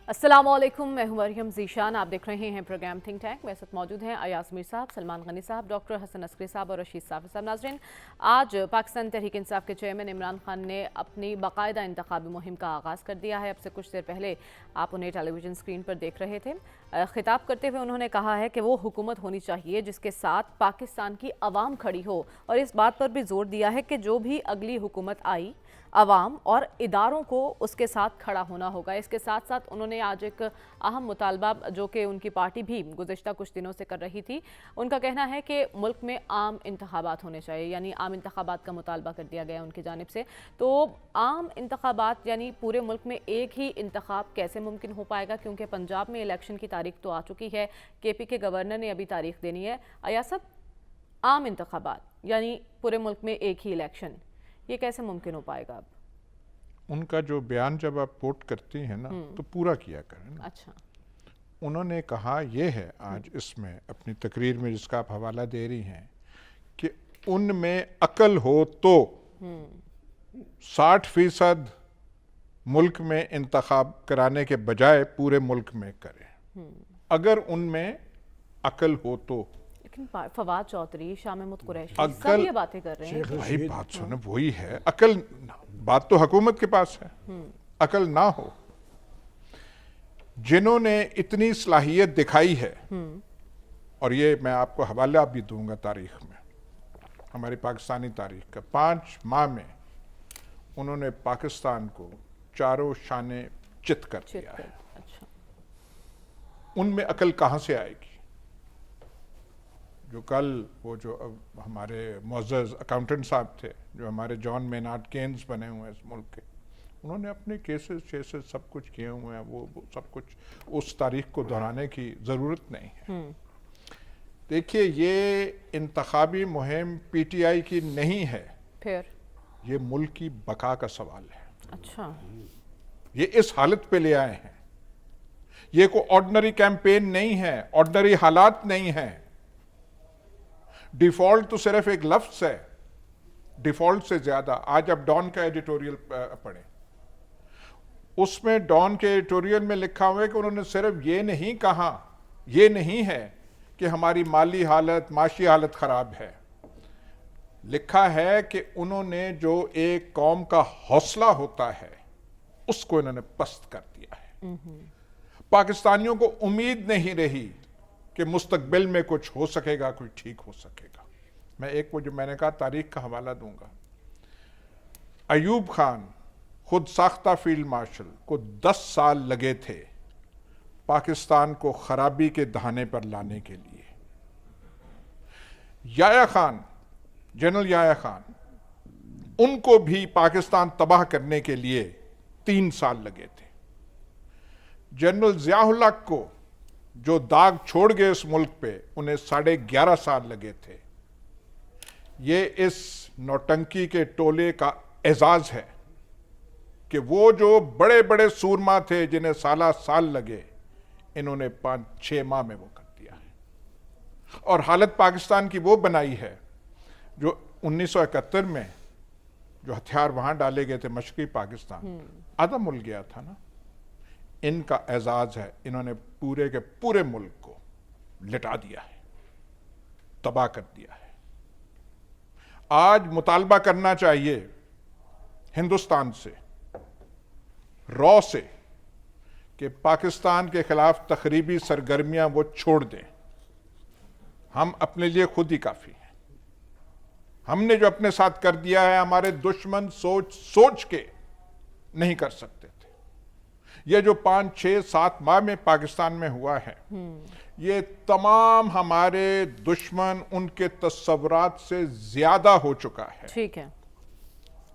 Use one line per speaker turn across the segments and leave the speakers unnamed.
السلام علیکم، میں ہوں مریم ذیشان. آپ دیکھ رہے ہیں پروگرام تھنک ٹینک. میرے ساتھ موجود ہیں ایاز میر صاحب، سلمان غنی صاحب، ڈاکٹر حسن عسکری صاحب اور رشید صافی صاحب. ناظرین، آج پاکستان تحریک انصاف کے چیئرمین عمران خان نے اپنی باقاعدہ انتخابی مہم کا آغاز کر دیا ہے. اب سے کچھ دیر پہلے آپ انہیں ٹیلی ویژن اسکرین پر دیکھ رہے تھے. خطاب کرتے ہوئے انہوں نے کہا ہے کہ وہ حکومت ہونی چاہیے جس کے ساتھ پاکستان کی عوام کھڑی ہو، اور اس بات پر بھی زور دیا ہے کہ جو بھی اگلی حکومت آئی عوام اور اداروں کو اس کے ساتھ کھڑا ہونا ہوگا. اس کے ساتھ ساتھ انہوں نے آج ایک اہم مطالبہ جو کہ ان کی پارٹی بھی گزشتہ کچھ دنوں سے کر رہی تھی، ان کا کہنا ہے کہ ملک میں عام انتخابات ہونے چاہیے، یعنی عام انتخابات کا مطالبہ کر دیا گیا ان کی جانب سے. تو عام انتخابات یعنی پورے ملک میں ایک ہی انتخاب کیسے ممکن ہو پائے گا، کیونکہ پنجاب میں الیکشن کی تاریخ تو آ چکی ہے، کے پی کے گورنر نے ابھی تاریخ دینی ہے. ایاز، عام انتخابات یعنی پورے ملک میں ایک ہی الیکشن، یہ کیسے ممکن ہو پائے گا؟ اب
ان کا جو بیان جب آپ کوٹ کرتی ہیں نا تو پورا کیا کریں نا.
اچھا،
انہوں نے کہا یہ ہے آج اس میں اپنی تقریر میں جس کا آپ حوالہ دے رہی ہیں کہ ان میں عقل ہو تو 60% ملک میں انتخاب کرانے کے بجائے پورے ملک میں کریں، اگر ان میں عقل ہو تو.
لیکن فواد چودھری، شاہ محمود قریشی سب یہ باتیں کر رہے ہیں.
بھائی بات سنیں، وہی ہے عقل. بات تو حکومت کے پاس ہے، عقل نہ ہو. جنہوں نے اتنی صلاحیت دکھائی ہے، اور یہ میں آپ کو حوالہ بھی دوں گا تاریخ میں، ہماری پاکستانی تاریخ کا، 5 ماہ میں انہوں نے پاکستان کو چاروں شانے چت کر دیا ہے.
اچھا،
ان میں عقل کہاں سے آئے گی؟ جو کل وہ جو ہمارے معزز اکاؤنٹنٹ صاحب تھے، جو ہمارے جان مینارڈ کینز بنے ہوئے ہیں اس ملک کے، انہوں نے اپنے کیسز سب کچھ کیے ہوئے ہیں. وہ سب کچھ اس تاریخ کو دہرانے کی ضرورت نہیں ہے. دیکھیے، یہ انتخابی مہم پی ٹی آئی کی نہیں ہے،
پھر
یہ ملک کی بقا کا سوال ہے.
اچھا،
یہ اس حالت پہ لے آئے ہیں. یہ کوئی آرڈنری کیمپین نہیں ہے، آرڈنری حالات نہیں ہیں. ڈیفالٹ تو صرف ایک لفظ ہے، ڈیفالٹ سے زیادہ. آج اب ڈان کا ایڈیٹوریل پڑھیں، اس میں ڈان کے ایڈیٹوریل میں لکھا ہوا ہے کہ انہوں نے صرف یہ نہیں کہا، یہ نہیں ہے کہ ہماری مالی حالت، معاشی حالت خراب ہے. لکھا ہے کہ انہوں نے جو ایک قوم کا حوصلہ ہوتا ہے اس کو انہوں نے پست کر دیا ہے. پاکستانیوں کو امید نہیں رہی کہ مستقبل میں کچھ ہو سکے گا، کچھ ٹھیک ہو سکے گا. میں ایک وہ جو میں نے کہا تاریخ کا حوالہ دوں گا. ایوب خان خود ساختہ فیلڈ مارشل کو 10 سال لگے تھے پاکستان کو خرابی کے دہانے پر لانے کے لیے. یحییٰ خان، جنرل یحییٰ خان، ان کو بھی پاکستان تباہ کرنے کے لیے 3 سال لگے تھے. جنرل ضیاء الحق کو جو داغ چھوڑ گئے اس ملک پہ، انہیں 11.5 سال لگے تھے. یہ اس نوٹنکی کے ٹولے کا اعزاز ہے کہ وہ جو بڑے بڑے سورما تھے جنہیں سال لگے، انہوں نے 5-6 ماہ میں وہ کر دیا ہے. اور حالت پاکستان کی وہ بنائی ہے جو 1971 میں جو ہتھیار وہاں ڈالے گئے تھے مشرقی پاکستان، آدھا ملک گیا تھا نا. ان کا اعزاز ہے، انہوں نے پورے کے پورے ملک کو لٹا دیا ہے، تباہ کر دیا ہے. آج مطالبہ کرنا چاہیے ہندوستان سے، رو سے، کہ پاکستان کے خلاف تخریبی سرگرمیاں وہ چھوڑ دیں. ہم اپنے لیے خود ہی کافی ہیں. ہم نے جو اپنے ساتھ کر دیا ہے ہمارے دشمن سوچ کے نہیں کر سکتے تھے. یہ جو 5-6-7 ماہ میں پاکستان میں ہوا ہے، یہ تمام ہمارے دشمن ان کے تصورات سے زیادہ ہو چکا ہے.
ٹھیک ہے،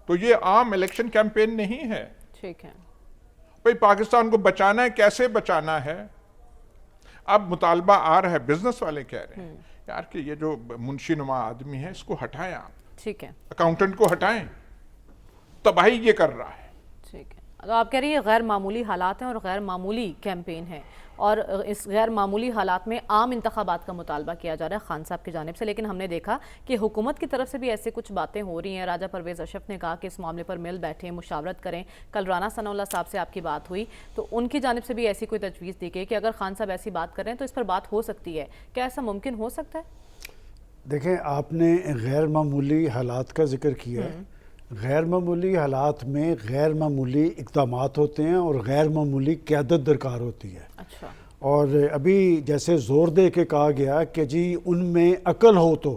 تو یہ عام الیکشن کیمپین نہیں ہے.
ٹھیک ہے.
بھئی پاکستان کو بچانا ہے، کیسے بچانا ہے؟ اب مطالبہ آ رہا ہے، بزنس والے کہہ رہے ہیں یار کہ یہ جو منشی نما آدمی ہے اس کو ہٹائیں، آپ
ٹھیک ہے،
اکاؤنٹنٹ کو ہٹائیں، تباہی یہ کر رہا ہے.
ٹھیک ہے. تو آپ کہہ رہی ہیں غیر معمولی حالات ہیں اور غیر معمولی کیمپین ہے، اور اس غیر معمولی حالات میں عام انتخابات کا مطالبہ کیا جا رہا ہے خان صاحب کی جانب سے، لیکن ہم نے دیکھا کہ حکومت کی طرف سے بھی ایسے کچھ باتیں ہو رہی ہیں۔ راجہ پرویز اشرف نے کہا کہ اس معاملے پر مل بیٹھیں، مشاورت کریں۔ کل رانا ثناء اللہ صاحب سے آپ کی بات ہوئی تو ان کی جانب سے بھی ایسی کوئی تجویز دی گئی کہ اگر خان صاحب ایسی بات کر رہے ہیں تو اس پر بات ہو سکتی ہے، کیا ایسا ممکن ہو سکتا ہے؟
دیکھیں، آپ نے غیر معمولی حالات کا ذکر کیا ہے۔ غیر معمولی حالات میں غیر معمولی اقدامات ہوتے ہیں اور غیر معمولی قیادت درکار ہوتی ہے۔
اچھا،
اور ابھی جیسے زور دے کے کہا گیا کہ جی ان میں عقل ہو تو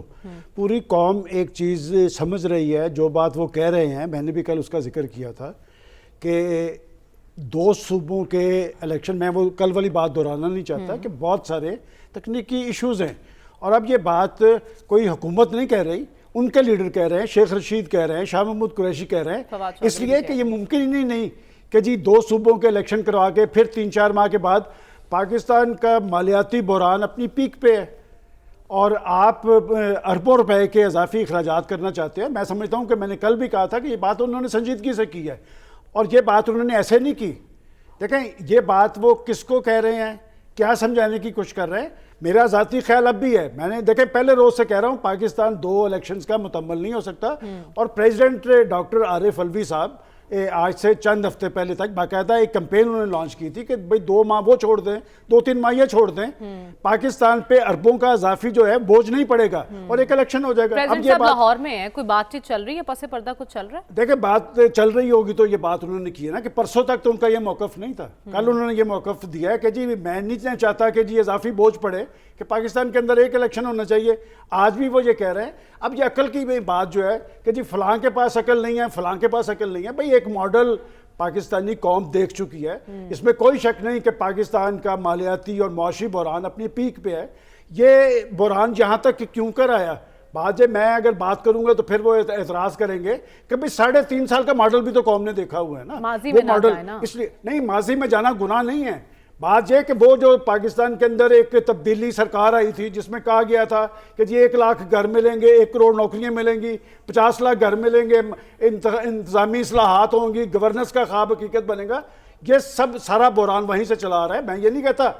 پوری قوم ایک چیز سمجھ رہی ہے، جو بات وہ کہہ رہے ہیں، میں نے بھی کل اس کا ذکر کیا تھا کہ 2 صوبوں کے الیکشن، میں وہ کل والی بات دہرانا نہیں چاہتا کہ بہت سارے تکنیکی ایشوز ہیں، اور اب یہ بات کوئی حکومت نہیں کہہ رہی، ان کے لیڈر کہہ رہے ہیں، شیخ رشید کہہ رہے ہیں، شاہ محمود قریشی کہہ رہے ہیں، اس لیے کہ یہ ممکن ہی نہیں کہ جی 2 صوبوں کے الیکشن کروا کے پھر 3-4 ماہ کے بعد پاکستان کا مالیاتی بحران اپنی پیک پہ ہے اور آپ اربوں روپے کے اضافی اخراجات کرنا چاہتے ہیں۔ میں سمجھتا ہوں کہ میں نے کل بھی کہا تھا کہ یہ بات انہوں نے سنجیدگی سے کی ہے، اور یہ بات انہوں نے ایسے نہیں کی۔ دیکھیں، یہ بات وہ کس کو کہہ رہے ہیں، کیا سمجھانے کی کوشش کر رہے ہیں؟ میرا ذاتی خیال اب بھی ہے، میں نے دیکھیں پہلے روز سے کہہ رہا ہوں پاکستان 2 الیکشنز کا مکمل نہیں ہو سکتا، اور پریزیڈنٹ ڈاکٹر عارف الوی صاحب آج سے چند ہفتے پہلے تک باقاعدہ ایک کمپین انہوں نے لانچ کی تھی کہ بھئی 2 ماہ وہ چھوڑ دیں، 2-3 ماہ یہ چھوڑ دیں، پاکستان پہ اربوں کا اضافی جو ہے بوجھ نہیں پڑے گا اور ایک الیکشن ہو جائے گا۔
پریزیڈنٹ صاحب لاہور میں ہیں، کوئی بات چیت چل رہی ہے، پس پردہ کچھ چل رہا ہے؟
دیکھیں، بات چل رہی ہوگی تو یہ بات انہوں نے کی ہے نا کہ پرسوں تک تو ان کا یہ موقف نہیں تھا، کل انہوں نے یہ موقف دیا ہے کہ جی میں نہیں چاہتا کہ جی اضافی بوجھ پڑے، کہ پاکستان کے اندر ایک الیکشن ہونا چاہیے۔ آج بھی وہ یہ کہہ رہے ہیں۔ اب یہ عقل کی بات جو ہے کہ جی فلاں کے پاس عقل نہیں ہے، فلاں کے پاس عقل نہیں ہے، بھئی ایک ماڈل پاکستانی قوم دیکھ چکی ہے، اس میں کوئی شک نہیں کہ پاکستان کا مالیاتی اور معاشی بحران اپنی پیک پہ ہے۔ یہ بحران یہاں تک کیوں کر آیا؟ بات میں اگر بات کروں گا تو پھر وہ اعتراض کریں گے کہ بھئی 3.5 سال کا ماڈل بھی تو قوم نے دیکھا ہوا ہے نا،
ماضی میں نہ جائے نا۔
اس لیے نہیں، ماضی میں جانا گناہ نہیں ہے۔ بات یہ کہ وہ جو پاکستان کے اندر ایک تبدیلی سرکار آئی تھی جس میں کہا گیا تھا کہ جی 1 لاکھ گھر ملیں گے، 1 کروڑ نوکریاں ملیں گی، 50 لاکھ گھر ملیں گے، انتظامی اصلاحات ہوں گی، گورننس کا خواب حقیقت بنے گا، یہ سب سارا بحران وہیں سے چلا آ رہا ہے۔ میں یہ نہیں کہتا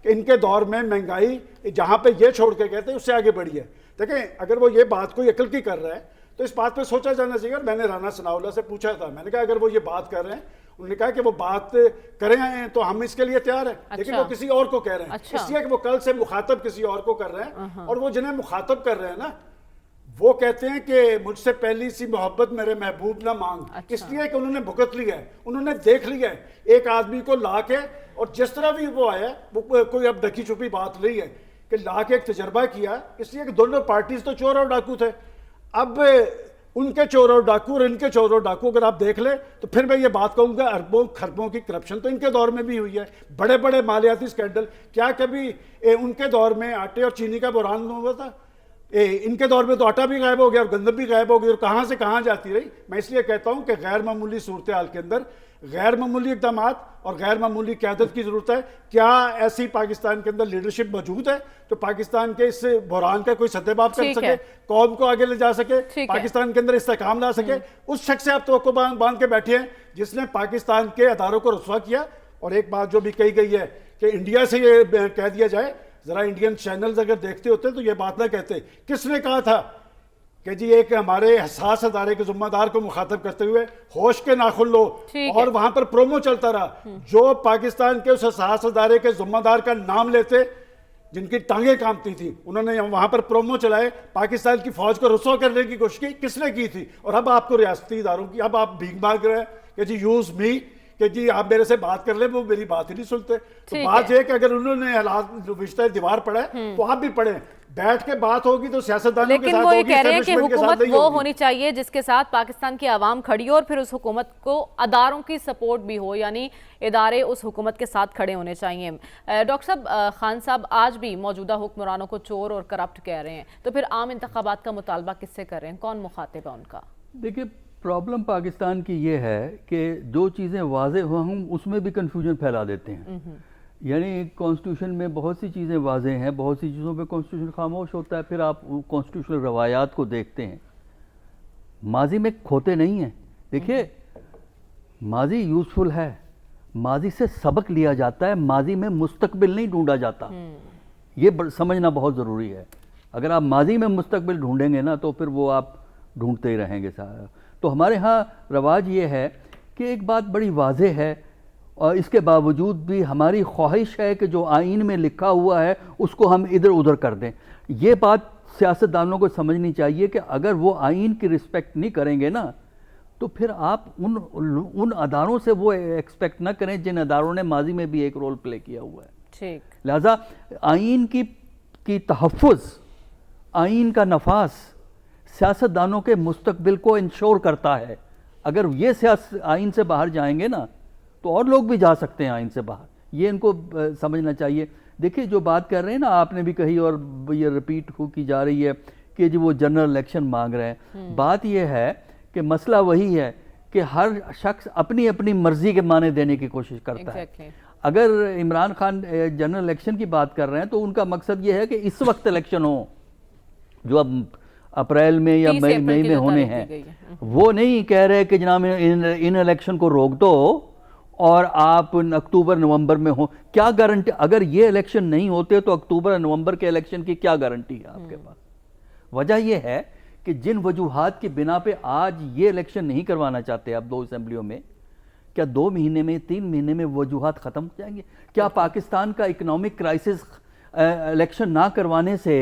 کہ ان کے دور میں مہنگائی جہاں پہ یہ چھوڑ کے کہتے ہیں اس سے آگے بڑھی ہے۔ دیکھیں، اگر وہ یہ بات کوئی عقل کی کر رہا ہے تو اس بات پہ سوچا جانا چاہیے۔ اور میں نے رانا ثناء اللہ سے پوچھا تھا، میں نے کہا اگر وہ یہ بات کر رہے ہیں، انہوں نے کہا کہ وہ بات کریں ہیں تو ہم اس کے لیے تیار ہیں، لیکن وہ کسی اور کو کہہ رہے ہیں، اس لیے کہ وہ کل سے مخاطب کسی اور کو کر رہے ہیں، اور وہ جنہیں مخاطب کر رہے ہیں نا وہ کہتے ہیں کہ مجھ سے پہلی سی محبت میرے محبوب نہ مانگ، اس لیے کہ انہوں نے بھگت لیا ہے، انہوں نے دیکھ لیا ہے ایک آدمی کو لا کے، اور جس طرح بھی وہ آیا وہ کوئی اب ڈھکی چھپی بات نہیں ہے کہ لا کے ایک تجربہ کیا، اس لیے کہ دونوں پارٹیز تو چور اور ڈاکو تھے۔ اب ان کے چور اور ڈاکو اور ان کے چور اور ڈاکو اگر آپ دیکھ لیں تو پھر میں یہ بات کہوں گا اربوں خربوں کی کرپشن تو ان کے دور میں بھی ہوئی ہے، بڑے بڑے مالیاتی اسکینڈل۔ کیا کبھی ان کے دور میں آٹے اور چینی کا بحران ہوا تھا؟ ان کے دور میں تو آٹا بھی غائب ہو گیا اور گندم بھی غائب ہو گئی، اور کہاں سے کہاں جاتی رہی۔ میں اس لیے کہتا ہوں کہ غیر معمولی صورتحال کے اندر غیر معمولی اقدامات اور غیر معمولی قیادت کی ضرورت ہے۔ کیا ایسی پاکستان کے اندر لیڈرشپ موجود ہے جو پاکستان کے اس بحران کا کوئی سدباب کر سکے، قوم کو آگے لے جا سکے، پاکستان کے اندر استحکام لا سکے؟ اس شخص سے آپ توقع باندھ کے بیٹھے ہیں جس نے پاکستان کے اداروں کو رسوا کیا۔ اور ایک بات جو بھی کہی گئی ہے کہ انڈیا سے یہ کہہ دیا جائے، ذرا انڈین چینلز اگر دیکھتے ہوتے تو یہ بات نہ کہتے۔ کس نے کہا تھا کہ جی ایک ہمارے حساس ادارے کے ذمہ دار کو مخاطب کرتے ہوئے ہوش کے ناخن لو، اور وہاں پر پرومو چلتا رہا۔ جو پاکستان کے اس حساس ادارے کے ذمہ دار کا نام لیتے جن کی ٹانگیں کانپتی تھی، انہوں نے وہاں پر پرومو چلائے، پاکستان کی فوج کو رسوا کرنے کی کوشش کی۔ کس نے کی تھی؟ اور اب آپ کو ریاستی اداروں کی اب آپ بھیک مانگ رہے ہیں کہ جی یوز می، کہ جی آپ میرے سے بات کر لیں، وہ میری بات ہی نہیں سنتے۔ تو بات یہ کہ اگر انہوں نے حالات رشتہ دیوار پڑھا ہے تو آپ بھی پڑھیں، بیٹھ کے بات ہوگی تو سیاستدانوں کے ساتھ ہوگی،
لیکن وہ یہ کہہ رہے ہیں کہ حکومت وہ
ہوگی
ہونی چاہیے جس کے ساتھ پاکستان کی عوام کھڑی ہو، اور پھر اس حکومت کو اداروں کی سپورٹ بھی ہو، یعنی ادارے اس حکومت کے ساتھ کھڑے ہونے چاہیے۔ ڈاکٹر صاحب، خان صاحب آج بھی موجودہ حکمرانوں کو چور اور کرپٹ کہہ رہے ہیں، تو پھر عام انتخابات کا مطالبہ کس سے کر رہے ہیں؟ کون مخاطب ہے ان کا؟
دیکھیں، پرابلم پاکستان کی یہ ہے کہ جو چیزیں واضح ہوں ہم اس میں بھی کنفیوژن پھیلا دیتے ہیں۔ یعنی کانسٹیٹیوشن میں بہت سی چیزیں واضح ہیں، بہت سی چیزوں پہ کانسٹیٹیوشن خاموش ہوتا ہے، پھر آپ کانسٹیٹیوشنل روایات کو دیکھتے ہیں، ماضی میں کھوتے نہیں ہیں۔ دیکھیے، ماضی یوزفل ہے، ماضی سے سبق لیا جاتا ہے، ماضی میں مستقبل نہیں ڈھونڈا جاتا. یہ سمجھنا بہت ضروری ہے. اگر آپ ماضی میں مستقبل ڈھونڈیں گے نا تو پھر وہ آپ ڈھونڈتے ہی رہیں گے. تو ہمارے ہاں رواج یہ ہے کہ ایک بات بڑی واضح ہے، اور اس کے باوجود بھی ہماری خواہش ہے کہ جو آئین میں لکھا ہوا ہے اس کو ہم ادھر ادھر کر دیں. یہ بات سیاستدانوں کو سمجھنی چاہیے کہ اگر وہ آئین کی رسپیکٹ نہیں کریں گے نا تو پھر آپ ان اداروں سے وہ ایکسپیکٹ نہ کریں جن اداروں نے ماضی میں بھی ایک رول پلے کیا ہوا ہے.
ٹھیک.
لہذا آئین کی تحفظ، آئین کا نفاذ سیاستدانوں کے مستقبل کو انشور کرتا ہے. اگر یہ آئین سے باہر جائیں گے نا تو اور لوگ بھی جا سکتے ہیں آئین سے باہر. یہ ان کو سمجھنا چاہیے. دیکھیے جو بات کر رہے ہیں نا، آپ نے بھی کہی اور یہ ریپیٹ کی جا رہی ہے کہ جو وہ جنرل الیکشن مانگ رہے ہیں. بات یہ ہے کہ مسئلہ وہی ہے کہ ہر شخص اپنی اپنی مرضی کے معنی دینے کی کوشش کرتا ہے. اگر عمران خان جنرل الیکشن کی بات کر رہے ہیں تو ان کا مقصد یہ ہے کہ اس وقت الیکشن ہو جو اب اپریل میں یا مئی میں ہونے ہیں. وہ نہیں کہہ رہے کہ جناب ان الیکشن کو روک دو اور آپ اکتوبر نومبر میں ہوں. کیا گارنٹی؟ اگر یہ الیکشن نہیں ہوتے تو اکتوبر نومبر کے الیکشن کی کیا گارنٹی ہے آپ کے پاس؟ وجہ یہ ہے کہ جن وجوہات کی بنا پہ آج یہ الیکشن نہیں کروانا چاہتے آپ 2 اسمبلیوں میں، کیا 2 مہینے میں 3 مہینے میں وجوہات ختم ہو جائیں گے؟ کیا پاکستان کا اکنامک کرائسس الیکشن نہ کروانے سے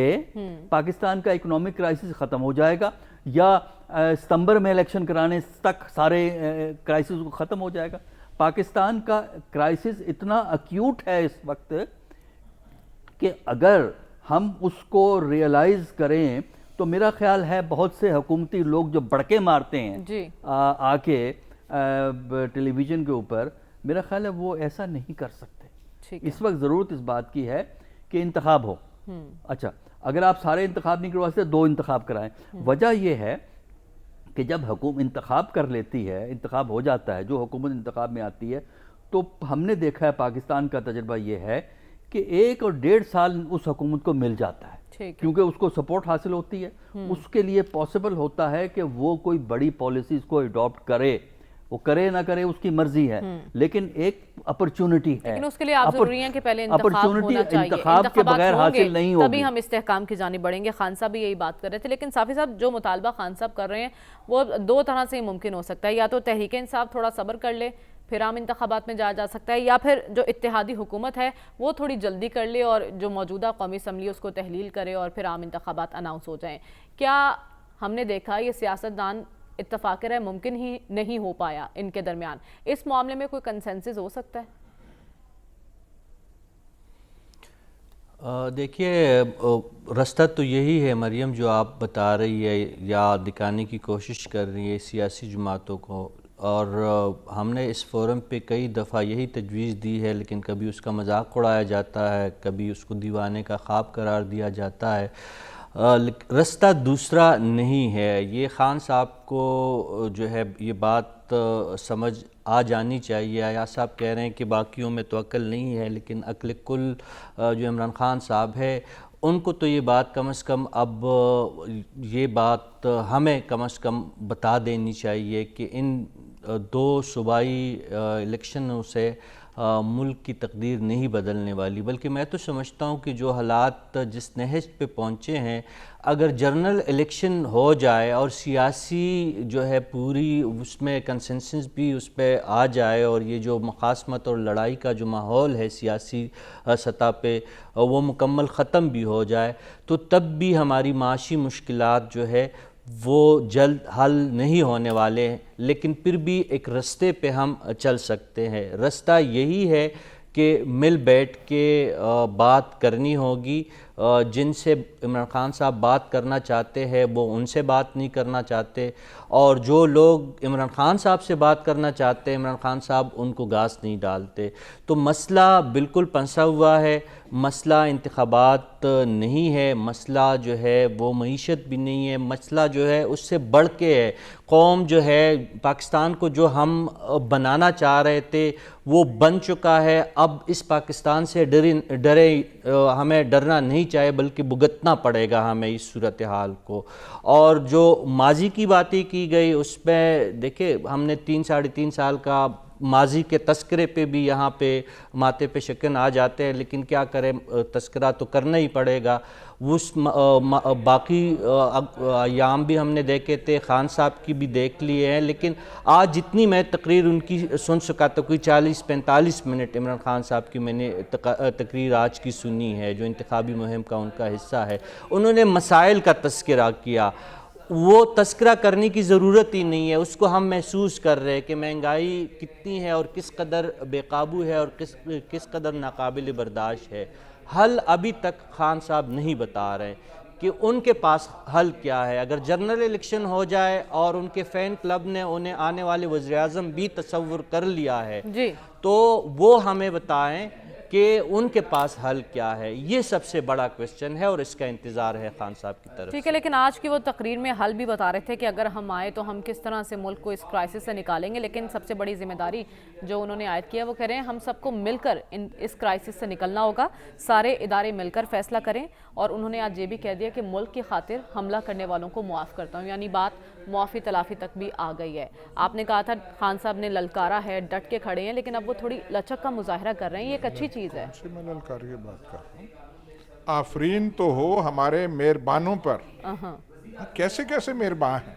پاکستان کا اکنامک کرائسس ختم ہو جائے گا، یا ستمبر میں الیکشن کرانے تک سارے کرائسس کو ختم ہو جائے گا؟ پاکستان کا کرائسس اتنا ایکیوٹ ہے اس وقت کہ اگر ہم اس کو ریئلائز کریں تو میرا خیال ہے بہت سے حکومتی لوگ جو بڑکے مارتے ہیں آ کے ٹیلی ویژن کے اوپر، میرا خیال ہے وہ ایسا نہیں کر سکتے. اس وقت ضرورت اس بات کی ہے کہ انتخاب ہو. اچھا، اگر آپ سارے انتخاب نہیں کروا سکتے 2 انتخاب کرائیں. وجہ یہ ہے کہ جب حکومت انتخاب کر لیتی ہے، انتخاب ہو جاتا ہے، جو حکومت انتخاب میں آتی ہے، تو ہم نے دیکھا ہے پاکستان کا تجربہ یہ ہے کہ 1 اور 1.5 سال اس حکومت کو مل جاتا ہے کیونکہ اس کو سپورٹ حاصل ہوتی ہے. اس کے لیے پاسبل ہوتا ہے کہ وہ کوئی بڑی پالیسیز کو اڈاپٹ کرے. وہ کرے نہ کرے اس کی مرضی ہے، لیکن ایک اپرچونٹی ہے.
لیکن اس کے لیے آپ ضروری ہیں کہ پہلے انتخاب ہونا چاہیے.
انتخاب کے بغیر حاصل نہیں ہوگی،
تبھی ہم استحکام کی جانب بڑھیں گے. خان صاحب بھی یہی بات کر رہے تھے. لیکن صافی صاحب، جو مطالبہ خان صاحب کر رہے ہیں وہ 2 طرح سے ہی ممکن ہو سکتا ہے. یا تو تحریک انصاف تھوڑا صبر کر لے، پھر عام انتخابات میں جا سکتا ہے، یا پھر جو اتحادی حکومت ہے وہ تھوڑی جلدی کر لے اور جو موجودہ قومی اسمبلی اس کو تحلیل کرے اور پھر عام انتخابات اناؤنس ہو جائیں. کیا ہم نے دیکھا یہ سیاستدان اتفاق رائے ممکن ہی نہیں ہو پایا ان کے درمیان؟ اس معاملے میں کوئی کنسنسس ہو سکتا ہے؟
دیکھیے، رستہ تو یہی ہے مریم جو آپ بتا رہی ہے یا دکھانے کی کوشش کر رہی ہے سیاسی جماعتوں کو، اور ہم نے اس فورم پہ کئی دفعہ یہی تجویز دی ہے، لیکن کبھی اس کا مذاق اڑایا جاتا ہے، کبھی اس کو دیوانے کا خواب قرار دیا جاتا ہے. رستہ دوسرا نہیں ہے. یہ خان صاحب کو جو ہے یہ بات سمجھ آ جانی چاہیے. آیا صاحب کہہ رہے ہیں کہ باقیوں میں تو عقل نہیں ہے، لیکن عقل کل جو عمران خان صاحب ہے ان کو تو یہ بات کم از کم اب یہ بات ہمیں کم از کم بتا دینی چاہیے کہ ان 2 صوبائی الیکشنوں سے ملک کی تقدیر نہیں بدلنے والی. بلکہ میں تو سمجھتا ہوں کہ جو حالات جس نہج پہ پہنچے ہیں، اگر جنرل الیکشن ہو جائے اور سیاسی جو ہے پوری اس میں کنسنسس بھی اس پہ آ جائے، اور یہ جو مخاصمت اور لڑائی کا جو ماحول ہے سیاسی سطح پہ وہ مکمل ختم بھی ہو جائے، تو تب بھی ہماری معاشی مشکلات جو ہے وہ جلد حل نہیں ہونے والے ہیں. لیکن پھر بھی ایک رستے پہ ہم چل سکتے ہیں. رستہ یہی ہے کہ مل بیٹھ کے بات کرنی ہوگی. جن سے عمران خان صاحب بات کرنا چاہتے ہیں وہ ان سے بات نہیں کرنا چاہتے، اور جو لوگ عمران خان صاحب سے بات کرنا چاہتے ہیں عمران خان صاحب ان کو گھاس نہیں ڈالتے. تو مسئلہ بالکل پنسا ہوا ہے. مسئلہ انتخابات نہیں ہے، مسئلہ جو ہے وہ معیشت بھی نہیں ہے، مسئلہ جو ہے اس سے بڑھ کے ہے۔ قوم جو ہے پاکستان کو جو ہم بنانا چاہ رہے تھے وہ بن چکا ہے۔ اب اس پاکستان سے ڈرے ہمیں ڈرنا نہیں چاہیے، بلکہ بھگتنا پڑے گا ہمیں اس صورتحال کو۔ اور جو ماضی کی باتیں کی گئی اس میں دیکھیں، ہم نے 3-3.5 سال کا ماضی کے تذکرے پہ بھی یہاں پہ ماتھے پہ شکن آ جاتے ہیں، لیکن کیا کریں، تذکرہ تو کرنا ہی پڑے گا۔ اس باقی ایام بھی ہم نے دیکھے تھے، خان صاحب کی بھی دیکھ لیے ہیں، لیکن آج جتنی میں تقریر ان کی سن سکا تو کوئی 40-45 منٹ عمران خان صاحب کی میں نے تقریر آج کی سنی ہے، جو انتخابی مہم کا ان کا حصہ ہے۔ انہوں نے مسائل کا تذکرہ کیا، وہ تذکرہ کرنے کی ضرورت ہی نہیں ہے، اس کو ہم محسوس کر رہے ہیں کہ مہنگائی کتنی ہے اور کس قدر بے قابو ہے اور کس قدر ناقابل برداشت ہے۔ حل ابھی تک خان صاحب نہیں بتا رہے کہ ان کے پاس حل کیا ہے۔ اگر جنرل الیکشن ہو جائے اور ان کے فین کلب نے انہیں آنے والے وزیر اعظم بھی تصور کر لیا ہے تو وہ ہمیں بتائیں کہ ان کے پاس حل کیا ہے۔ یہ سب سے بڑا کویسچن ہے اور اس کا انتظار ہے خان صاحب کی طرف۔
ٹھیک ہے، لیکن آج کی وہ تقریر میں حل بھی بتا رہے تھے کہ اگر ہم آئے تو ہم کس طرح سے ملک کو اس کرائسس سے نکالیں گے، لیکن سب سے بڑی ذمہ داری جو انہوں نے عائد کیا وہ کہہ رہے ہیں ہم سب کو مل کر اس کرائسس سے نکلنا ہوگا، سارے ادارے مل کر فیصلہ کریں۔ اور انہوں نے آج یہ بھی کہہ دیا کہ ملک کی خاطر حملہ کرنے والوں کو معاف کرتا ہوں، یعنی بات معافی تلافی تک بھی آ گئی ہے۔ آپ نے کہا تھا خان صاحب نے للکارا ہے، ڈٹ کے کھڑے ہیں، لیکن اب وہ تھوڑی لچک کا مظاہرہ کر رہے ہیں، یہ ایک اچھی چیز ہے۔
میں للکار کی بات کر رہا ہوں، آفرین تو ہو ہمارے مہربانوں پر، کیسے کیسے مہربان ہیں۔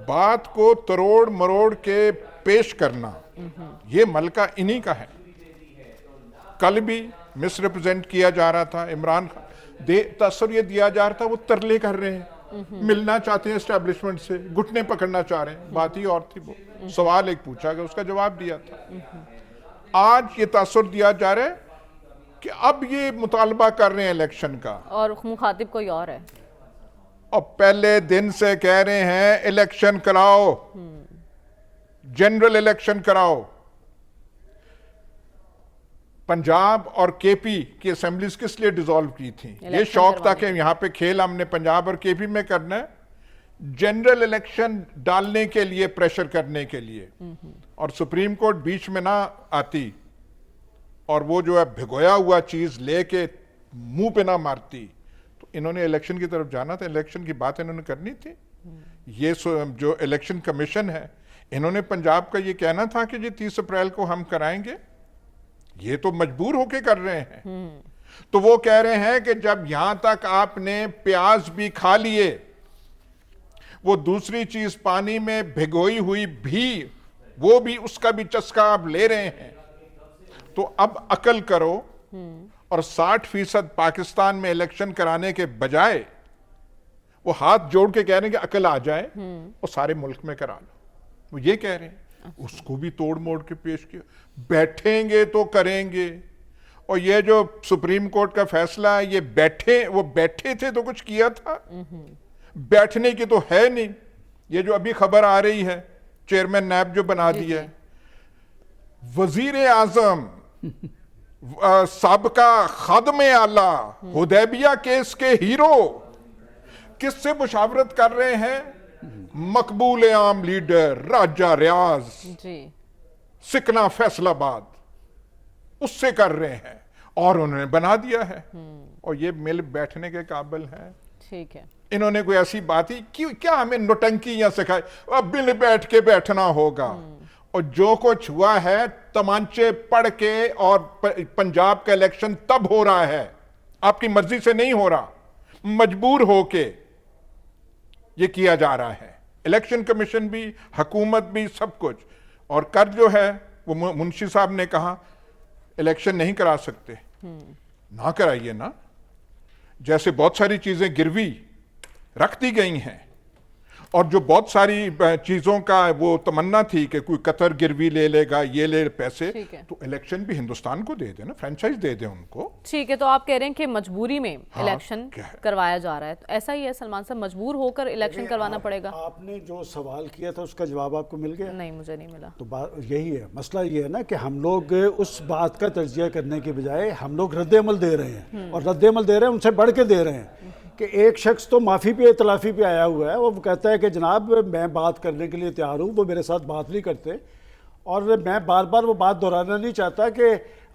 بات کو تروڑ مروڑ کے پیش کرنا یہ ملکہ انہی کا ہے۔ کل بھی مس ریپرزینٹ کیا جا رہا تھا عمران خان، تاثر یہ دیا جا رہا تھا وہ ترلے کر رہے ہیں، ملنا چاہتے ہیں اسٹیبلشمنٹ سے، گھٹنے پکڑنا چاہ رہے ہیں۔ بات ہی اور تھی، وہ سوال ایک پوچھا گیا، اس کا جواب دیا تھا۔ آج یہ تاثر دیا جا رہا ہے کہ اب یہ مطالبہ کر رہے ہیں الیکشن کا،
اور مخاطب کوئی اور ہے،
اور پہلے دن سے کہہ رہے ہیں الیکشن کراؤ، جنرل الیکشن کراؤ۔ پنجاب اور کے پی کی اسمبلیز کس لیے ڈیزالو کی تھیں؟ یہ شوق تھا کہ یہاں پہ کھیل ہم نے پنجاب اور کے پی میں کرنا ہے، جنرل الیکشن ڈالنے کے لیے، پریشر کرنے کے لیے۔ اور سپریم کورٹ بیچ میں نہ آتی اور وہ جو ہے بھگویا ہوا چیز لے کے منہ پہ نہ مارتی، تو انہوں نے الیکشن کی طرف جانا تھا، الیکشن کی بات انہوں نے کرنی تھی۔ یہ جو الیکشن کمیشن ہے، انہوں نے پنجاب کا یہ کہنا تھا کہ جی 30 اپریل کو ہم کرائیں گے، یہ تو مجبور ہو کے کر رہے ہیں۔ تو وہ کہہ رہے ہیں کہ جب یہاں تک آپ نے پیاز بھی کھا لیے، وہ دوسری چیز پانی میں بھگوئی ہوئی بھی، وہ بھی اس کا بھی چسکا آپ لے رہے ہیں، تو اب عقل کرو۔ اور 60% پاکستان میں الیکشن کرانے کے بجائے وہ ہاتھ جوڑ کے کہہ رہے ہیں کہ عقل آ جائے اور سارے ملک میں کرا لو، وہ یہ کہہ رہے ہیں۔ اس کو بھی توڑ موڑ کے پیش کیا، بیٹھیں گے تو کریں گے۔ اور یہ جو سپریم کورٹ کا فیصلہ ہے، یہ وہ بیٹھے تھے تو کچھ کیا تھا، بیٹھنے کی تو ہے نہیں۔ یہ جو ابھی خبر آ رہی ہے، چیئرمین نیب جو بنا دیا ہے، وزیر اعظم سابقہ خادم اعلیٰ، حدیبیہ کیس کے ہیرو، کس سے مشاورت کر رہے ہیں؟ مقبول عام لیڈر راجہ ریاض، سکنا فیصل آباد، اس سے کر رہے ہیں، اور انہوں نے بنا دیا ہے۔ اور یہ مل بیٹھنے کے قابل ہیں؟
ٹھیک ہے،
انہوں نے کوئی ایسی بات ہی کیا ہمیں نوٹنکیاں سکھائی، اب مل بیٹھ کے بیٹھنا ہوگا۔ اور جو کچھ ہوا ہے تمانچے پڑھ کے، اور پنجاب کا الیکشن تب ہو رہا ہے، آپ کی مرضی سے نہیں ہو رہا، مجبور ہو کے یہ کیا جا رہا ہے۔ الیکشن کمیشن بھی، حکومت بھی، سب کچھ۔ اور کر جو ہے وہ منشی صاحب نے کہا الیکشن نہیں کرا سکتے، نہ کرائیے نا۔ جیسے بہت ساری چیزیں گروی رکھ دی گئی ہیں، اور جو بہت ساری چیزوں کا وہ تمنا تھی کہ کوئی قطر گروی لے لے گا، یہ لے پیسے، تو الیکشن بھی ہندوستان کو دے دیں نا، فرینچائز دے دیں ان کو.
ٹھیک ہے، تو آپ کہہ رہے ہیں کہ مجبوری میں الیکشن کروایا جا رہا ہے، تو ایسا ہی ہے سلمان صاحب، مجبور ہو کر الیکشن کروانا پڑے گا؟
آپ نے جو سوال کیا تھا اس کا جواب آپ کو مل گیا؟
نہیں، مجھے نہیں ملا.
تو یہی ہے مسئلہ، یہ ہے نا کہ ہم لوگ اس بات کا تجزیہ کرنے کے بجائے ہم لوگ رد عمل دے رہے ہیں، اور رد عمل دے رہے ہیں ان سے بڑھ کے دے رہے ہیں. کہ ایک شخص تو معافی پہ اطلافی پہ آیا ہوا ہے، وہ کہتا ہے کہ جناب میں بات کرنے کے لیے تیار ہوں، وہ میرے ساتھ بات نہیں کرتے، اور میں بار بار وہ بات دہرانا نہیں چاہتا کہ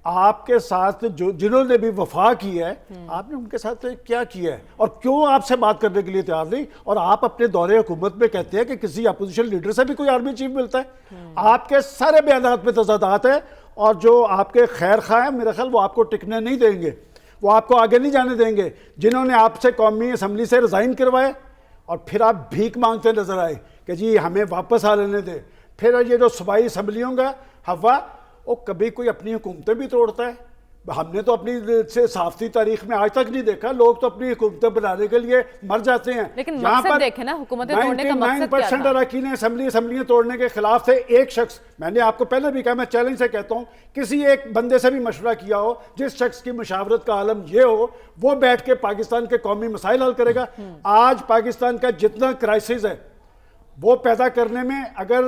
آپ کے ساتھ جنہوں نے بھی وفا کی ہے، آپ نے ان کے ساتھ کیا کیا ہے اور کیوں آپ سے بات کرنے کے لیے تیار نہیں. اور آپ اپنے دور حکومت میں کہتے ہیں کہ کسی اپوزیشن لیڈر سے بھی کوئی آرمی چیف ملتا ہے. آپ کے سارے بیانات میں تضادات ہیں، اور جو آپ کے خیر خواہ ہیں میرا خیال وہ آپ کو ٹکنے نہیں دیں گے، وہ آپ کو آگے نہیں جانے دیں گے. جنہوں نے آپ سے قومی اسمبلی سے ریزائن کروائے اور پھر آپ بھیک مانگتے نظر آئے کہ جی ہمیں واپس آ لینے دیں. پھر یہ جو صوبائی اسمبلیوں کا ہوا، وہ کبھی کوئی اپنی حکومتیں بھی توڑتا ہے. ہم نے تو اپنی صحافتی تاریخ میں آج تک نہیں دیکھا، لوگ تو اپنی حکومتیں بنانے کے لیے مر جاتے ہیں.
لیکن مقصد دیکھیں نا، حکومتیں توڑنے کا مقصد کیا تھا؟
99% اراکین اسمبلیاں توڑنے کے خلاف تھے. ایک شخص، میں نے آپ کو پہلے بھی کہا، میں چیلنج سے کہتا ہوں، کسی ایک بندے سے بھی مشورہ کیا ہو جس شخص کی مشاورت کا عالم یہ ہو، وہ بیٹھ کے پاکستان کے قومی مسائل حل کرے گا. آج پاکستان کا جتنا کرائسس ہے وہ پیدا کرنے میں اگر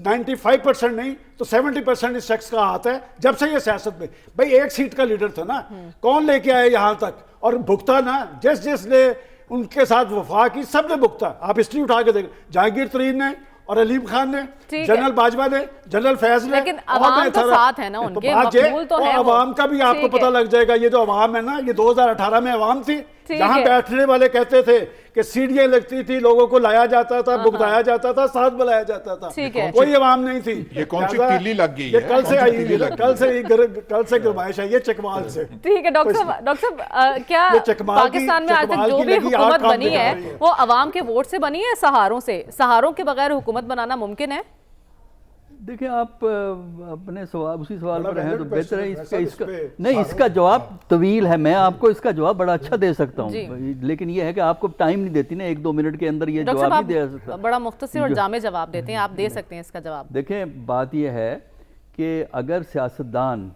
95% نہیں تو 70% اس شخص کا ہاتھ ہے. جب سے یہ سیاست میں، بھئی ایک سیٹ کا لیڈر تھا نا، کون لے کے آئے یہاں تک، اور بھگتا نا جس نے ان کے ساتھ وفا کی، سب نے بھگتا. آپ ہسٹری اٹھا کے دیکھیں، جہانگیر ترین نے اور علیم خان نے، جنرل باجوہ نے، جنرل فیض نے،
لیکن عوام تو ساتھ ہے نا ان کے، مقبول تو ہے.
عوام کا بھی آپ کو پتہ لگ جائے گا. یہ جو عوام ہے نا، یہ 2018 میں عوام تھی، جہاں بیٹھنے والے کہتے تھے کہ سیڑھیاں لگتی تھی، لوگوں کو لایا جاتا تھا، بھگتایا جاتا تھا، ساتھ بلایا جاتا تھا، کوئی عوام نہیں تھی.
یہ کون سی تیلی لگ گئی ہے؟
یہ کل سے آئی، کل سے گرمائش ہے یہ چکمال سے.
ٹھیک ہے ڈاکٹر صاحب، کیا پاکستان میں آج تک جو بھی حکومت بنی ہے وہ عوام کے ووٹ سے بنی ہے، سہاروں سے؟ سہاروں کے بغیر حکومت بنانا ممکن ہے؟
دیکھیں، آپ اپنے اسی سوال پر ہیں تو بہتر ہے اس کا جواب طویل ہے. میں آپ کو اس کا جواب بڑا اچھا دے سکتا ہوں، لیکن یہ ہے کہ آپ کو ٹائم نہیں دیتی نا، 1-2 منٹ کے اندر یہ جواب نہیں دے سکتا.
بڑا مختصر اور جامع جواب دیتے ہیں، آپ دے سکتے ہیں اس کا جواب.
دیکھیں، بات یہ ہے کہ اگر سیاستدان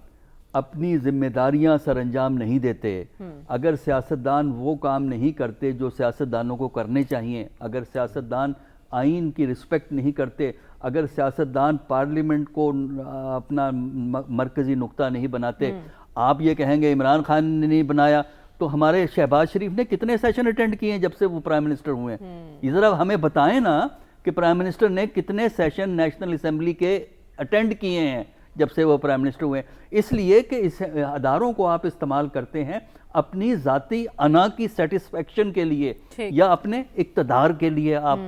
اپنی ذمہ داریاں سر انجام نہیں دیتے، اگر سیاستدان وہ کام نہیں کرتے جو سیاستدانوں کو کرنے چاہیے، اگر سیاستدان آئین کی رسپیکٹ نہیں کرتے، اگر سیاستدان پارلیمنٹ کو اپنا مرکزی نقطہ نہیں بناتے، آپ یہ کہیں گے عمران خان نے نہیں بنایا، تو ہمارے شہباز شریف نے کتنے سیشن اٹینڈ کیے ہیں جب سے وہ پرائم منسٹر ہوئے ہیں؟ یہ ذرا ہمیں بتائیں نا کہ پرائم منسٹر نے کتنے سیشن نیشنل اسمبلی کے اٹینڈ کیے ہیں جب سے وہ پرائم منسٹر ہوئے ہیں. اس لیے کہ اس اداروں کو آپ استعمال کرتے ہیں اپنی ذاتی انا کی سیٹسفیکشن کے لیے یا اپنے اقتدار کے لیے آپ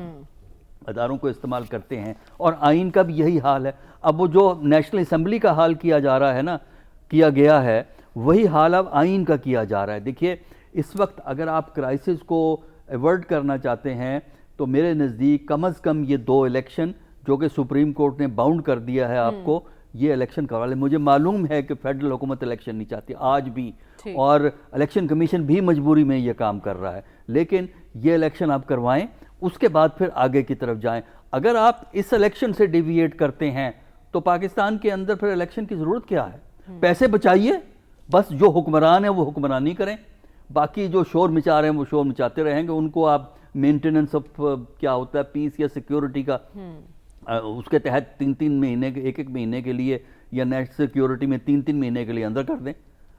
اداروں کو استعمال کرتے ہیں. اور آئین کا بھی یہی حال ہے. اب وہ جو نیشنل اسمبلی کا حال کیا جا رہا ہے نا، کیا گیا ہے، وہی حال اب آئین کا کیا جا رہا ہے. دیکھیے، اس وقت اگر آپ کرائسس کو ایورٹ کرنا چاہتے ہیں تو میرے نزدیک کم از کم یہ 2 الیکشن جو کہ سپریم کورٹ نے باؤنڈ کر دیا ہے آپ کو، یہ الیکشن کروا لیں. مجھے معلوم ہے کہ فیڈرل حکومت الیکشن نہیں چاہتی آج بھی، اور الیکشن کمیشن بھی مجبوری میں یہ کام کر رہا ہے، لیکن یہ الیکشن آپ کروائیں، اس کے بعد پھر آگے کی طرف جائیں. اگر آپ اس الیکشن سے ڈیویٹ کرتے ہیں تو پاکستان کے اندر پھر الیکشن کی ضرورت کیا ہے؟ پیسے بچائیے، بس جو حکمران ہیں وہ حکمرانی کریں، باقی جو شور مچا رہے ہیں وہ شور مچاتے رہیں گے. ان کو آپ مینٹیننس آف کیا ہوتا ہے پیس یا سیکیورٹی کا، اس کے تحت 3 مہینے کے 1 مہینے کے لیے، یا نیشنل سیکیورٹی میں 3 مہینے کے لیے اندر کر دیں،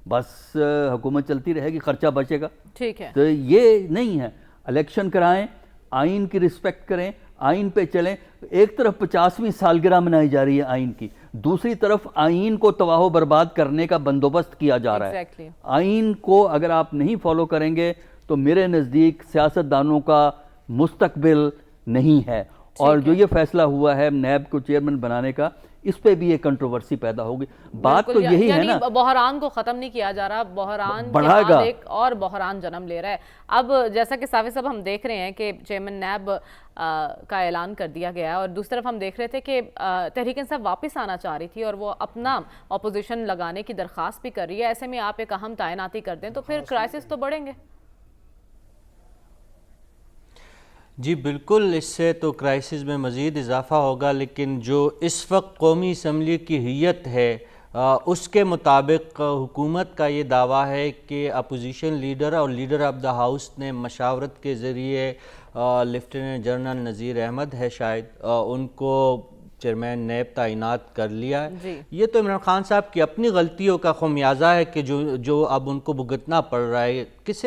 بس حکومت چلتی رہے گی، خرچہ بچے گا.
ٹھیک ہے،
تو یہ نہیں ہے. الیکشن کرائیں، آئین کی رسپیکٹ کریں، آئین پہ چلیں. ایک طرف 50ویں سالگرہ منائی جا رہی ہے آئین کی، دوسری طرف آئین کو تباہ و برباد کرنے کا بندوبست کیا جا رہا ہے. آئین کو اگر آپ نہیں فالو کریں گے تو میرے نزدیک سیاستدانوں کا مستقبل نہیں ہے. اور جو یہ فیصلہ ہوا ہے نیب کو چیئرمین بنانے کا، اس پہ بھی ایک کنٹروورسی پیدا ہوگی. بات تو یہی ہے نا،
بحران کو ختم نہیں کیا جا رہا، بحران
بڑھائے گا، ایک
اور بحران جنم لے رہا ہے. اب جیسا کہ صافی صاحب ہم دیکھ رہے ہیں کہ چیئرمین نیب کا اعلان کر دیا گیا ہے، اور دوسری طرف ہم دیکھ رہے تھے کہ تحریک انصاف واپس آنا چاہ رہی تھی اور وہ اپنا اپوزیشن لگانے کی درخواست بھی کر رہی ہے. ایسے میں آپ ایک اہم تعیناتی کر دیں تو پھر کرائسس تو بڑھیں گے.
جی بالکل، اس سے تو کرائسس میں مزید اضافہ ہوگا، لیکن جو اس وقت قومی اسمبلی کی حیت ہے اس کے مطابق حکومت کا یہ دعویٰ ہے کہ اپوزیشن لیڈر اور لیڈر آف دا ہاؤس نے مشاورت کے ذریعے لیفٹیننٹ جنرل نذیر احمد ہے شاید ان کو چیئرمین نیب تعینات کر لیا ہے۔ یہ تو عمران خان صاحب کی اپنی غلطیوں کا خمیازہ ہے کہ جو اب ان کو بھگتنا پڑ رہا ہے۔ کس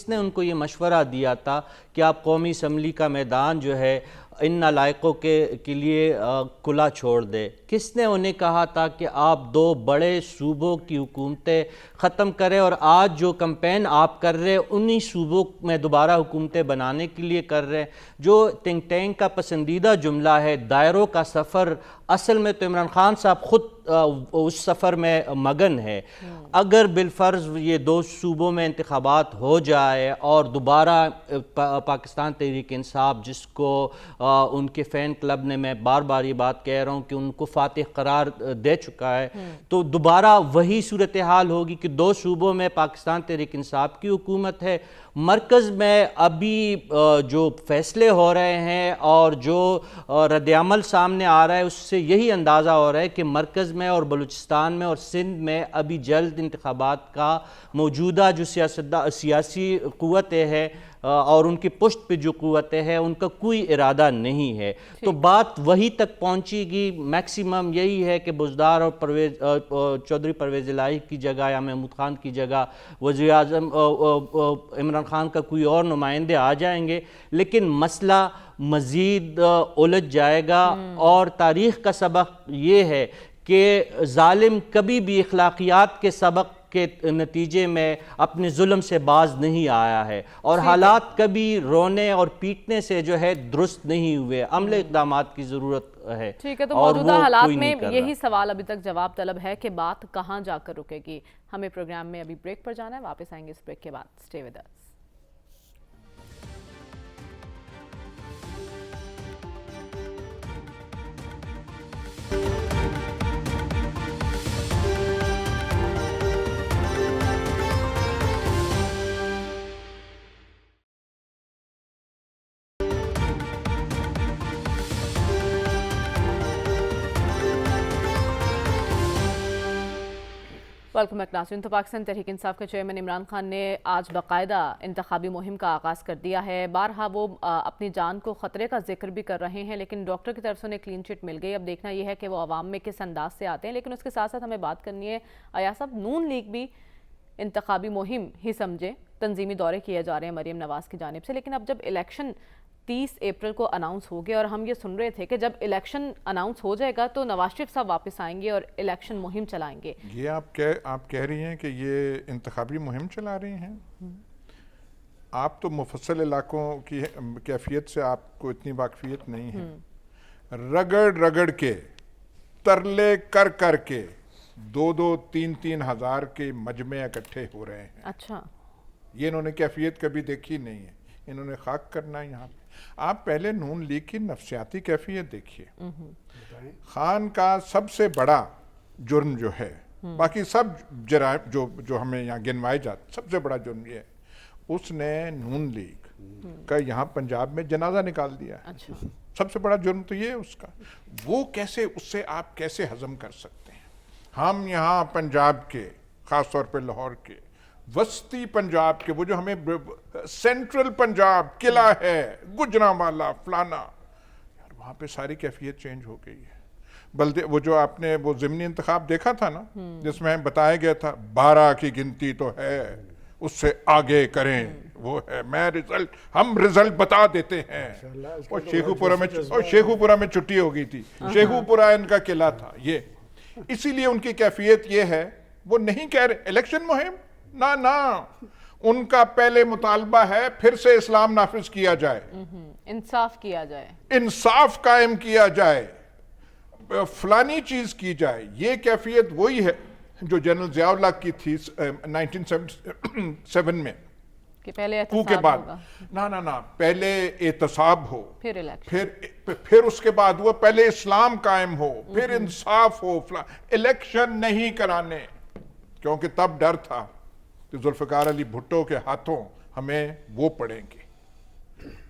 نے ان کو یہ مشورہ دیا تھا کہ آپ قومی اسمبلی کا میدان جو ہے ان نالائقوں کے لیے کھلا چھوڑ دے؟ کس نے انہیں کہا تھا کہ آپ دو بڑے صوبوں کی حکومتیں ختم کریں اور آج جو کمپین آپ کر رہے انہی صوبوں میں دوبارہ حکومتیں بنانے کے لیے کر رہے ہیں؟ جو تھنک ٹینک کا پسندیدہ جملہ ہے دائروں کا سفر، اصل میں تو عمران خان صاحب خود اس سفر میں مگن ہے۔ اگر بالفرض یہ دو صوبوں میں انتخابات ہو جائے اور دوبارہ پاکستان تحریک انصاف، جس کو ان کے فین کلب نے، میں بار بار یہ بات کہہ رہا ہوں کہ ان کو فاتح قرار دے چکا ہے، تو دوبارہ وہی صورتحال ہوگی کہ دو صوبوں میں پاکستان تحریک انصاف کی حکومت ہے، مرکز میں ابھی جو فیصلے ہو رہے ہیں اور جو رد عمل سامنے آ رہا ہے اس سے یہی اندازہ ہو رہا ہے کہ مرکز میں اور بلوچستان میں اور سندھ میں ابھی جلد انتخابات کا موجودہ جو سیاسی قوتیں ہیں اور ان کی پشت پہ جو قوتیں ہیں ان کا کوئی ارادہ نہیں ہے، تو بات وہی تک پہنچے گی۔ میکسیمم یہی ہے کہ بزدار اور چودھری پرویز الہی کی جگہ یا محمود خان کی جگہ وزیر اعظم عمران خان کا کوئی اور نمائندے آ جائیں گے، لیکن مسئلہ مزید الجھ جائے گا۔ اور تاریخ کا سبق یہ ہے کہ ظالم کبھی بھی اخلاقیات کے سبق کے نتیجے میں اپنے ظلم سے باز نہیں آیا ہے، اور حالات کبھی رونے اور پیٹنے سے جو ہے درست نہیں ہوئے، عملی اقدامات کی ضرورت ہے۔
ٹھیک ہے، تو موجودہ حالات میں یہی سوال ابھی تک جواب طلب ہے کہ بات کہاں جا کر رکے گی۔ ہمیں پروگرام میں ابھی بریک پر جانا ہے، واپس آئیں گے اس بریک کے بعد۔ Stay with us. Welcome back ناظرین۔ تو پاکستان تحریک انصاف کے چیئرمین عمران خان نے آج باقاعدہ انتخابی مہم کا آغاز کر دیا ہے۔ بارہا وہ اپنی جان کو خطرے کا ذکر بھی کر رہے ہیں، لیکن ڈاکٹر کی طرف سے انہیں کلین چٹ مل گئی۔ اب دیکھنا یہ ہے کہ وہ عوام میں کس انداز سے آتے ہیں، لیکن اس کے ساتھ ساتھ ہمیں بات کرنی ہے ایاز صاحب، نون لیگ بھی انتخابی مہم ہی سمجھے، تنظیمی دورے کیے جا رہے ہیں مریم نواز کی جانب سے، لیکن اب جب الیکشن 30 اپریل کو اناؤنس ہو گیا اور ہم یہ سن رہے تھے کہ جب الیکشن اناؤنس ہو جائے گا تو نواز شریف صاحب واپس آئیں گے اور الیکشن مہم چلائیں گے۔
یہ آپ کہہ رہی ہیں کہ یہ انتخابی مہم چلا رہی ہیں؟ آپ تو مفصل علاقوں کی کیفیت سے آپ کو اتنی واقفیت نہیں ہے۔ رگڑ کے ترلے کر کے 2-3 ہزار کے مجمع اکٹھے ہو رہے ہیں۔
اچھا،
یہ انہوں نے کیفیت کبھی دیکھی نہیں ہے، انہوں نے خاک کرنا ہے یہاں پہ۔ آپ پہلے نون لیگ کی نفسیاتی کیفیت دیکھیے۔ خان کا سب سے بڑا جرم جو ہے، باقی سب جرائم جو ہمیں یہاں گنوائے جاتے، سب سے بڑا جرم یہ ہے اس نے نون لیگ کا یہاں پنجاب میں جنازہ نکال دیا ہے۔ سب سے بڑا جرم تو یہ ہے اس کا۔ وہ کیسے، اس سے آپ کیسے ہضم کر سکتے ہیں؟ ہم یہاں پنجاب کے، خاص طور پہ لاہور کے، وسطی پنجاب کے، وہ جو ہمیں سینٹرل پنجاب قلعہ ہے، گجرانوالا فلانا، یار وہاں پہ ساری کیفیت چینج ہو گئی ہے۔ وہ جو آپ نے وہ ضمنی انتخاب دیکھا تھا نا، جس میں بتایا گیا تھا 12 کی گنتی تو ہے، اس سے آگے کریں، وہ ہے، ہم رزلٹ بتا دیتے ہیں۔ اور شیخو پورہ میں چھٹی ہو گئی تھی، شیخو پورہ ان کا قلعہ تھا۔ یہ اسی لیے ان کی کیفیت یہ ہے، وہ نہیں کہہ رہے الیکشن مہم، نہ ان کا پہلے مطالبہ ہے پھر سے اسلام نافذ کیا جائے،
انصاف کیا جائے،
انصاف قائم کیا جائے، فلانی چیز کی جائے۔ یہ کیفیت وہی ہے جو جنرل ضیاء الحق کی تھی 1977 میں،
کہ پہلے
کو کے بعد نہ پہلے احتساب ہو، پھر اس کے بعد وہ پہلے اسلام قائم ہو، پھر انصاف ہو، الیکشن نہیں کرانے، کیونکہ تب ڈر تھا کہ ذوالفقار علی بھٹو کے ہاتھوں ہمیں وہ پڑیں گے۔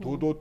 2-2,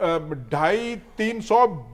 250-300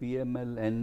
PMLN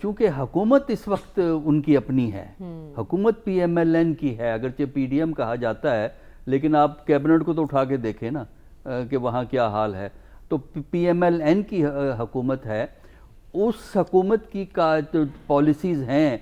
چونکہ حکومت اس وقت ان کی اپنی ہے، حکومت پی ایم ایل این کی ہے، اگرچہ پی ڈی ایم کہا جاتا ہے، لیکن آپ کیبنٹ کو تو اٹھا کے دیکھیں نا کہ وہاں کیا حال ہے. تو پی ایم ایل این کی حکومت ہے. اس حکومت کی پالیسیز ہیں،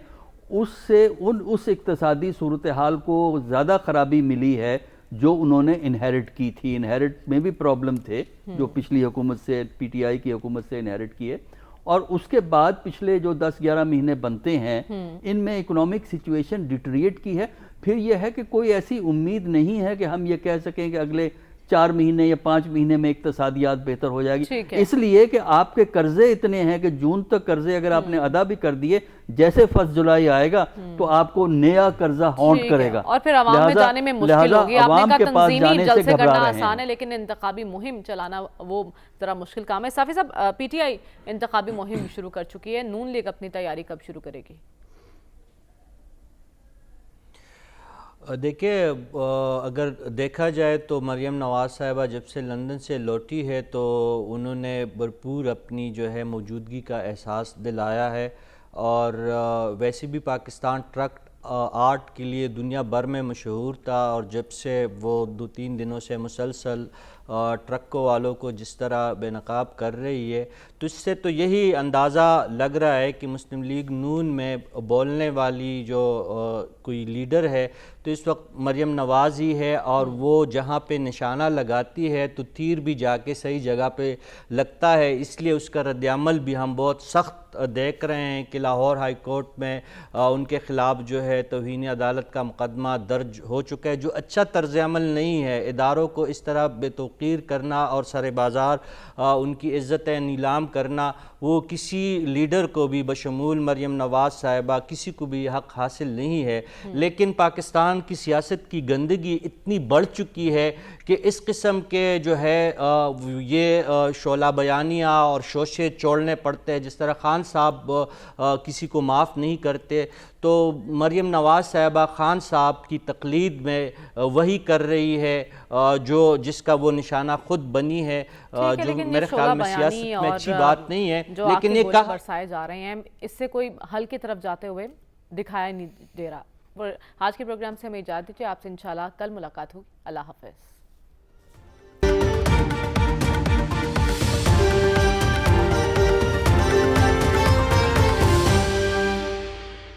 اس سے اس اقتصادی صورتحال کو زیادہ خرابی ملی ہے جو انہوں نے انہیرٹ کی تھی. انہیرٹ میں بھی پرابلم تھے جو پچھلی حکومت سے، پی ٹی آئی کی حکومت سے انہیرٹ کیے، اور اس کے بعد پچھلے جو 10-11 مہینے بنتے ہیں ان میں اکنامک سچویشن ڈیٹریٹ کی ہے. پھر یہ ہے کہ کوئی ایسی امید نہیں ہے کہ ہم یہ کہہ سکیں کہ اگلے 4 مہینے یا 5 مہینے میں اقتصادیات بہتر ہو جائے گی، اس لیے کہ آپ کے قرضے اتنے ہیں کہ جون تک قرضے اگر آپ نے ادا بھی کر دیے، جیسے 1 جولائی آئے گا تو آپ کو نیا قرضہ ہانٹ کرے گا،
اور پھر عوام میں جانے میں مشکل ہوگی. آپ نے کہا تنظیمی جلسے کرنا آسان ہے لیکن انتخابی مہم چلانا وہ ذرا مشکل کام ہے. صافی صاحب، پی ٹی آئی انتخابی مہم شروع کر چکی ہے، نون لیگ اپنی تیاری کب شروع کرے گی؟
دیکھیں، اگر دیکھا جائے تو مریم نواز صاحبہ جب سے لندن سے لوٹی ہے تو انہوں نے بھرپور اپنی جو ہے موجودگی کا احساس دلایا ہے، اور ویسے بھی پاکستان ٹرک آرٹ کے لیے دنیا بھر میں مشہور تھا، اور جب سے وہ 2-3 دنوں سے مسلسل ٹرکوں والوں کو جس طرح بے نقاب کر رہی ہے، تو اس سے تو یہی اندازہ لگ رہا ہے کہ مسلم لیگ نون میں بولنے والی جو کوئی لیڈر ہے تو اس وقت مریم نواز ہی ہے، اور وہ جہاں پہ نشانہ لگاتی ہے تو تیر بھی جا کے صحیح جگہ پہ لگتا ہے. اس لیے اس کا رد عمل بھی ہم بہت سخت دیکھ رہے ہیں کہ لاہور ہائی کورٹ میں ان کے خلاف جو ہے توہین عدالت کا مقدمہ درج ہو چکا ہے، جو اچھا طرز عمل نہیں ہے. اداروں کو اس طرح بے توقیر کرنا اور سر بازار ان کی عزتیں نیلام کرنا، وہ کسی لیڈر کو بھی بشمول مریم نواز صاحبہ کسی کو بھی حق حاصل نہیں ہے. لیکن پاکستان کی سیاست کی گندگی اتنی بڑھ چکی ہے کہ اس قسم کے جو ہے یہ شعلہ بیانیاں اور شوشے چھوڑنے پڑتے ہیں. جس طرح خان صاحب کسی کو معاف نہیں کرتے، تو مریم نواز صاحبہ خان صاحب کی تقلید میں وہی کر رہی ہے جو جس کا وہ نشانہ خود بنی ہے، جو میرے خیال میں سیاست میں اچھی بات نہیں ہے. لیکن یہ کہا
برسائے جا رہے ہیں، اس سے کوئی حل کی طرف جاتے ہوئے دکھایا نہیں دے رہا. آج کے پروگرام سے ہمیں اجازت دیجیے، آپ سے انشاءاللہ کل ملاقات ہوگی. اللہ حافظ.